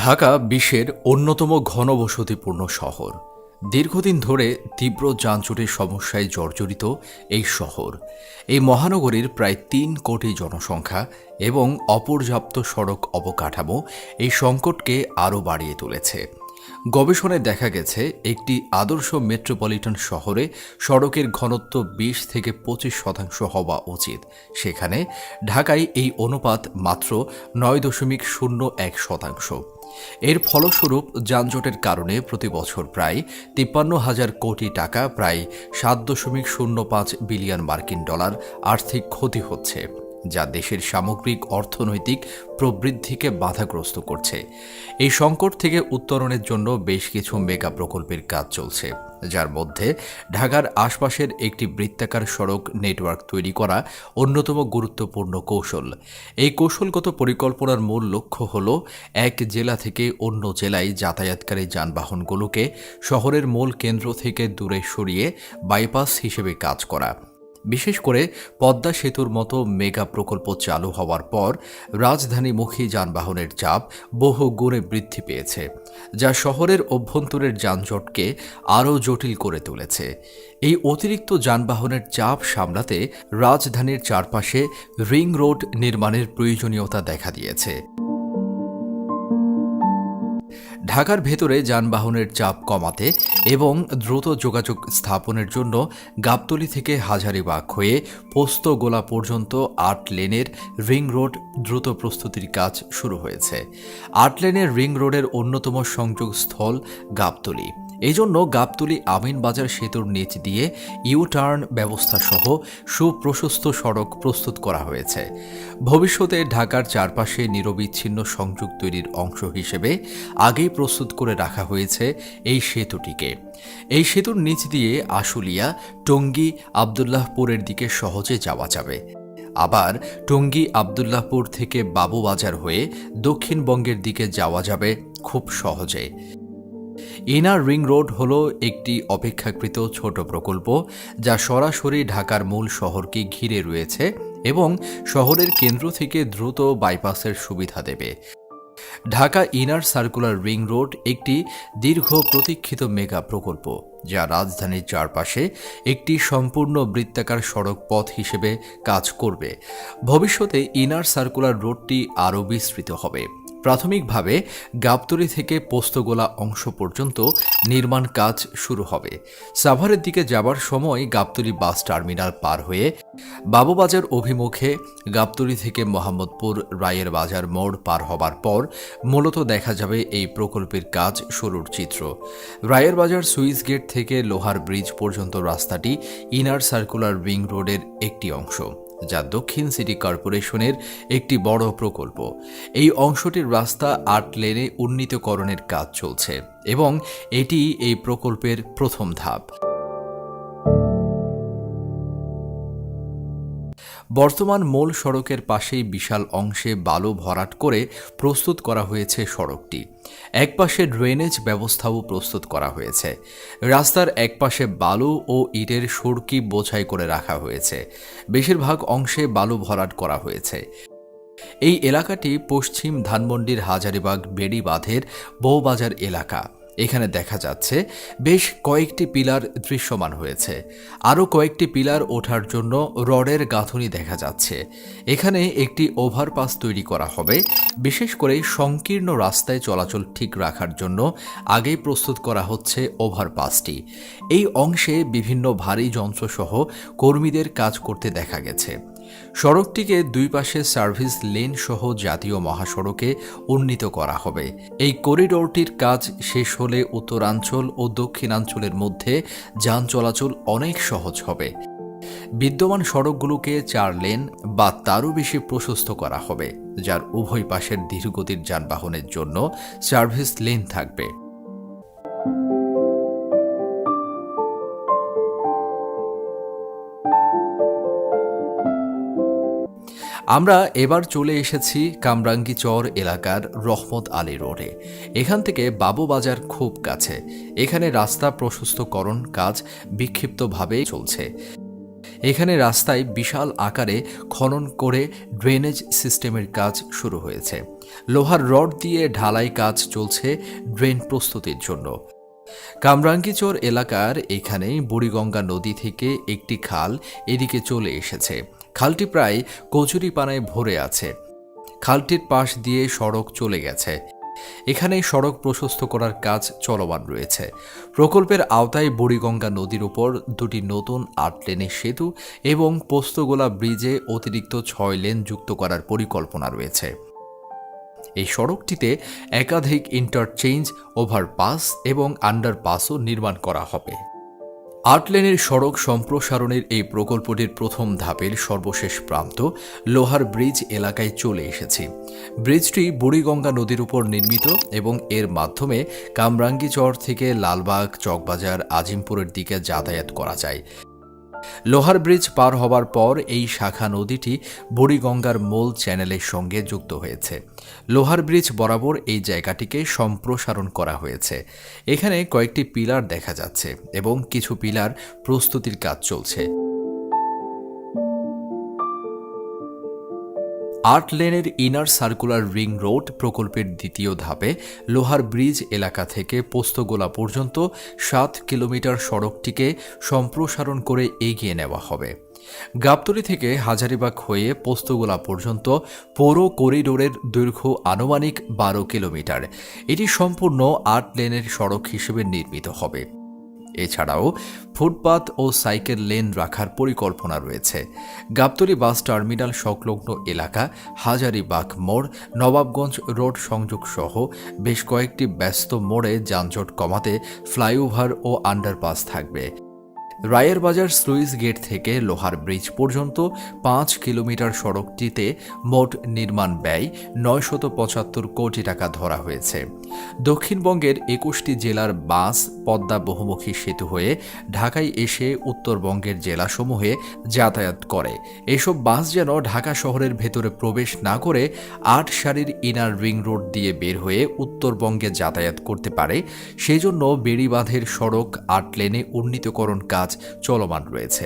ঢাকা বিশ্বের অন্যতম ঘনবসতিপূর্ণ শহর। দীর্ঘদিন ধরে তীব্র যানজটের সমস্যায় জর্জরিত এই শহর। এই মহানগরীর প্রায় ৩ কোটি জনসংখ্যা এবং অপর্যাপ্ত সড়ক অবকাঠামো এই সংকটকে আরও বাড়িয়ে তুলেছে। গবেষণায় দেখা গেছে, একটি আদর্শ মেট্রোপলিটন শহরে সড়কের ঘনত্ব ২০ থেকে ২৫% হওয়া উচিত। সেখানে ঢাকায় এই অনুপাত মাত্র ৯.০১%। এর ফলস্বরূপ যানজটের কারণে প্রতি বছর প্রায় ৫৩,০০০ কোটি টাকা, প্রায় ৭.০৫ বিলিয়ন মার্কিন ডলার আর্থিক ক্ষতি হচ্ছে, যা দেশের সামগ্রিক অর্থনৈতিক প্রবৃদ্ধিকে বাধাগ্রস্ত করছে। এই সংকট থেকে উত্তরণের জন্য বেশ কিছু মেগা প্রকল্পের কাজ চলছে, যার মধ্যে ঢাকার আশপাশের একটি বৃত্তাকার সড়ক নেটওয়ার্ক তৈরি করা অন্যতম গুরুত্বপূর্ণ কৌশল। এই কৌশলগত পরিকল্পনার মূল লক্ষ্য হল এক জেলা থেকে অন্য জেলায় যাতায়াতকারী যানবাহনগুলোকে শহরের মূল কেন্দ্র থেকে দূরে সরিয়ে বাইপাস হিসেবে কাজ করা। বিশেষ করে পদ্মা সেতুর মতো মেগা প্রকল্প চালু হওয়ার পর রাজধানীমুখী যানবাহনের চাপ বহু গুণে বৃদ্ধি পেয়েছে, যা শহরের অভ্যন্তরের যানজটকে আরও জটিল করে তুলেছে। এই অতিরিক্ত যানবাহনের চাপ সামলাতে রাজধানীর চারপাশে রিং রোড নির্মাণের প্রয়োজনীয়তা দেখা দিয়েছে। ঢাকার ভেতরে যানবাহনের চাপ কমাতে এবং দ্রুত যোগাযোগ স্থাপনের জন্য গাবতলী থেকে হাজারীবাগ হয়ে পোস্তগোলা পর্যন্ত ৮ লেনের রিং রোড দ্রুত প্রস্তুতির কাজ শুরু হয়েছে। ৮ লেনের রিং রোডের অন্যতম সংযোগস্থল গাবতলী। এই জন্য গাবতলী আমিনবাজার সেতুর নিচ দিয়ে ইউ-টার্ন ব্যবস্থা সহ সুপ্রশস্ত সড়ক প্রস্তুত করা হয়েছে। ভবিষ্যতে ঢাকার চারপাশে নিরবিচ্ছিন্ন সংযোগ তৈরির অংশ হিসেবে আগেই প্রস্তুত করে রাখা হয়েছে এই সেতুটিকে। এই সেতুর নিচ দিয়ে আশুলিয়া, টঙ্গী, আবদুল্লাহপুরের দিকে সহজে যাওয়া যাবে। আবার টঙ্গী, আবদুল্লাহপুর থেকে বাবুবাজার হয়ে দক্ষিণবঙ্গের দিকে যাওয়া যাবে খুব সহজে। ইনার রিং রোড হল একটি অপেক্ষাকৃত ছোট প্রকল্প, যা সরাসরি ঢাকার মূল শহরকে ঘিরে রয়েছে এবং শহরের কেন্দ্র থেকে দ্রুত বাইপাসের সুবিধা দেবে। Dhaka inner circular ring road একটি দীর্ঘ প্রতীক্ষিত মেগা প্রকল্প, যা রাজধানীর চারপাশে একটি সম্পূর্ণ বৃত্তাকার সড়ক পথ হিসেবে কাজ করবে। ভবিষ্যতে ইনার সার্কুলার রোডটি আরও বিস্তৃত হবে। প্রাথমিকভাবে গাবতলী থেকে পোস্তগোলা অংশ পর্যন্ত নির্মাণ কাজ শুরু হবে। সাভারের দিকে যাবার সময় গাবতলী বাস টার্মিনাল পার হয়ে বাবুবাজার অভিমুখে গাবতলী থেকে মোহাম্মদপুর রায়ের বাজার মোড় পার হবার পর মূলত দেখা যাবে এই প্রকল্পের কাজ শুরুর চিত্র। রায়ের বাজার সুইচ গেট থেকে লোহার ব্রিজ পর্যন্ত রাস্তাটি ইনার সার্কুলার রিং রোডের একটি অংশ, যা দক্ষিণ সিটি কর্পোরেশনের একটি বড় প্রকল্প। এই অংশটির রাস্তা ৮ লেনে উন্নীতকরণের কাজ চলছে এবং এটি এই প্রকল্পের প্রথম ধাপ। বর্তমান মূল সড়কের পাশেই বিশাল অংশে বালু ভরাট করে প্রস্তুত করা হয়েছে সড়কটি। একপাশে ড্রেনেজ ব্যবস্থাও প্রস্তুত করা হয়েছে। রাস্তার একপাশে বালু ও ইটের সড়কি বোঝাই করে রাখা হয়েছে। বেশিরভাগ অংশে বালু ভরাট করা হয়েছে। এই এলাকাটি পশ্চিম ধানমন্ডির হাজারীবাগ বেড়িবাঁধের বউবাজার এলাকা। এখানে দেখা যাচ্ছে বেশ কয়েকটি পিলার দৃশ্যমান হয়েছে। আরও কয়েকটি পিলার ওঠার জন্য রডের গাঁথুনি দেখা যাচ্ছে। এখানে একটি ওভারপাস তৈরি করা হবে। বিশেষ করে সংকীর্ণ রাস্তায় চলাচল ঠিক রাখার জন্য আগেই প্রস্তুত করা হচ্ছে ওভারপাসটি। এই অংশে বিভিন্ন ভারী যন্ত্রসহ কর্মীদের কাজ করতে দেখা গেছে। সড়কটিকে দুই পাশে সার্ভিস লেন সহ জাতীয় মহাসড়কে উন্নীত করা হবে। এই করিডোরটির কাজ শেষ হলে উত্তরাঞ্চল ও দক্ষিণাঞ্চলের মধ্যে যান চলাচল অনেক সহজ হবে। বিদ্যমান সড়কগুলোকে ৪ লেন বা তারও বেশি প্রশস্ত করা হবে, যার উভয় পাশের ধীরগতির যানবাহনের জন্য সার্ভিস লেন থাকবে। আমরা এবার চলে এসেছি কামরাঙ্গীচর এলাকার রহমত আলী রোডে। এখান থেকে বাবুবাজার খুব কাছে। এখানে রাস্তা প্রশস্তকরণ কাজ বিক্ষিপ্তভাবে চলছে। এখানে রাস্তায় বিশাল আকারে খনন করে ড্রেনেজ সিস্টেমের কাজ শুরু হয়েছে। লোহার রড দিয়ে ঢালাই কাজ চলছে ড্রেন প্রস্তুতির জন্য। কামরাঙ্গীচর এলাকার এখানে বুড়িগঙ্গা নদী থেকে একটি খাল এদিকে চলে এসেছে। খালটি প্রায় কচুরিপানায় ভরে আছে। খালটির পাশ দিয়ে সড়ক চলে গেছে। এখানে সড়ক প্রশস্ত করার কাজ চলমান রয়েছে। প্রকল্পের আওতায় বুড়িগঙ্গা নদীর উপর দুটি নতুন ৮ লেনের সেতু এবং পোস্তগোলা ব্রিজে অতিরিক্ত ৬ লেন যুক্ত করার পরিকল্পনা রয়েছে। এই সড়কটিতে একাধিক ইন্টারচেঞ্জ, ওভারপাস এবং আন্ডারপাসও নির্মাণ করা হবে। ৮ লেনের সড়ক সম্প্রসারণের এই প্রকল্পটির প্রথম ধাপের সর্বশেষ প্রান্ত লোহার ব্রিজ এলাকায় চলে এসেছে। ব্রিজটি বুড়িগঙ্গা নদীর উপর নির্মিত এবং এর মাধ্যমে কামরাঙ্গীচর থেকে লালবাগ, চকবাজার, আজিমপুরের দিকে যাতায়াত করা যায়। লোহার ব্রিজ পার হবার পর এই শাখা নদীটি বুড়িগঙ্গার মূল চ্যানেলের সঙ্গে যুক্ত হয়েছে। লোহার ব্রিজ বরাবর এই জায়গাটিকে সম্প্রসারণ করা হয়েছে। এখানে কয়েকটি পিলার দেখা যাচ্ছে এবং কিছু পিলার প্রস্তুতির কাজ চলছে। ৮ লেনের ইনার সার্কুলার রিং রোড প্রকল্পের দ্বিতীয় ধাপে লোহার ব্রিজ এলাকা থেকে পোস্তগোলা পর্যন্ত ৭ কিলোমিটার সড়কটিকে সম্প্রসারণ করে এগিয়ে নেওয়া হবে। গাবতলী থেকে হাজারীবাগ হয়ে পোস্তগোলা পর্যন্ত পৌর করিডোরের দৈর্ঘ্য আনুমানিক ১২ কিলোমিটার। এটি সম্পূর্ণ ৮ লেনের সড়ক হিসেবে নির্মিত হবে। এছাড়াও ফুটপাত ও সাইকেল লেন রাখার পরিকল্পনা রয়েছে। গাবতলী বাস টার্মিনাল সংলগ্ন এলাকা, হাজারীবাগ মোড়, নবাবগঞ্জ রোড সংযোগ সহ বেশ কয়েকটি ব্যস্ত মোড়ে যানজট কমাতে ফ্লাইওভার ও আন্ডারপাস থাকবে। রায়ের বাজার স্লুইস গেট থেকে লোহার ব্রিজ পর্যন্ত ৫ কিলোমিটার সড়কটিতে মোট নির্মাণ ব্যয় ৯৭৫ কোটি টাকা ধরা হয়েছে। দক্ষিণবঙ্গের ২১টি জেলার বাস পদ্মা বহুমুখী সেতু হয়ে ঢাকায় এসে উত্তরবঙ্গের জেলাসমূহে যাতায়াত করে। এসব বাস যেন ঢাকা শহরের ভেতরে প্রবেশ না করে ৮ সারির ইনার রিং রোড দিয়ে বের হয়ে উত্তরবঙ্গে যাতায়াত করতে পারে, সেজন্য বেড়িবাঁধের সড়ক ৮ লেনে উন্নীতকরণ কাজ চলমান রয়েছে।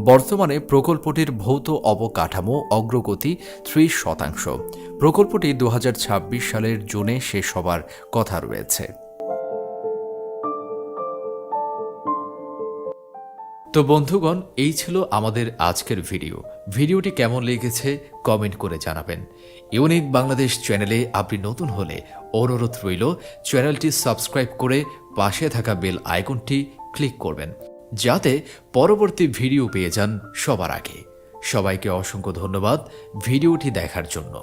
বর্তমানে প্রকল্পটির ভৌত অবকাঠামো অগ্রগতি ৩০%। প্রকল্পটি ২০২৬ সালের জুনে শেষ হবার কথা রয়েছে। তো বন্ধুগণ, এই ছিল আমাদের আজকের ভিডিওটি কেমন লেগেছে কমেন্ট করে জানাবেন। ইউনিক বাংলাদেশ চ্যানেলে আপনি নতুন হলে অনুরোধ রইল চ্যানেলটি সাবস্ক্রাইব করে পাশে থাকা বেল আইকনটি ক্লিক করবেন, যাতে পরবর্তী ভিডিও পেয়ে যান সবার আগে। সবাইকে অসংখ্য ধন্যবাদ ভিডিওটি দেখার জন্য।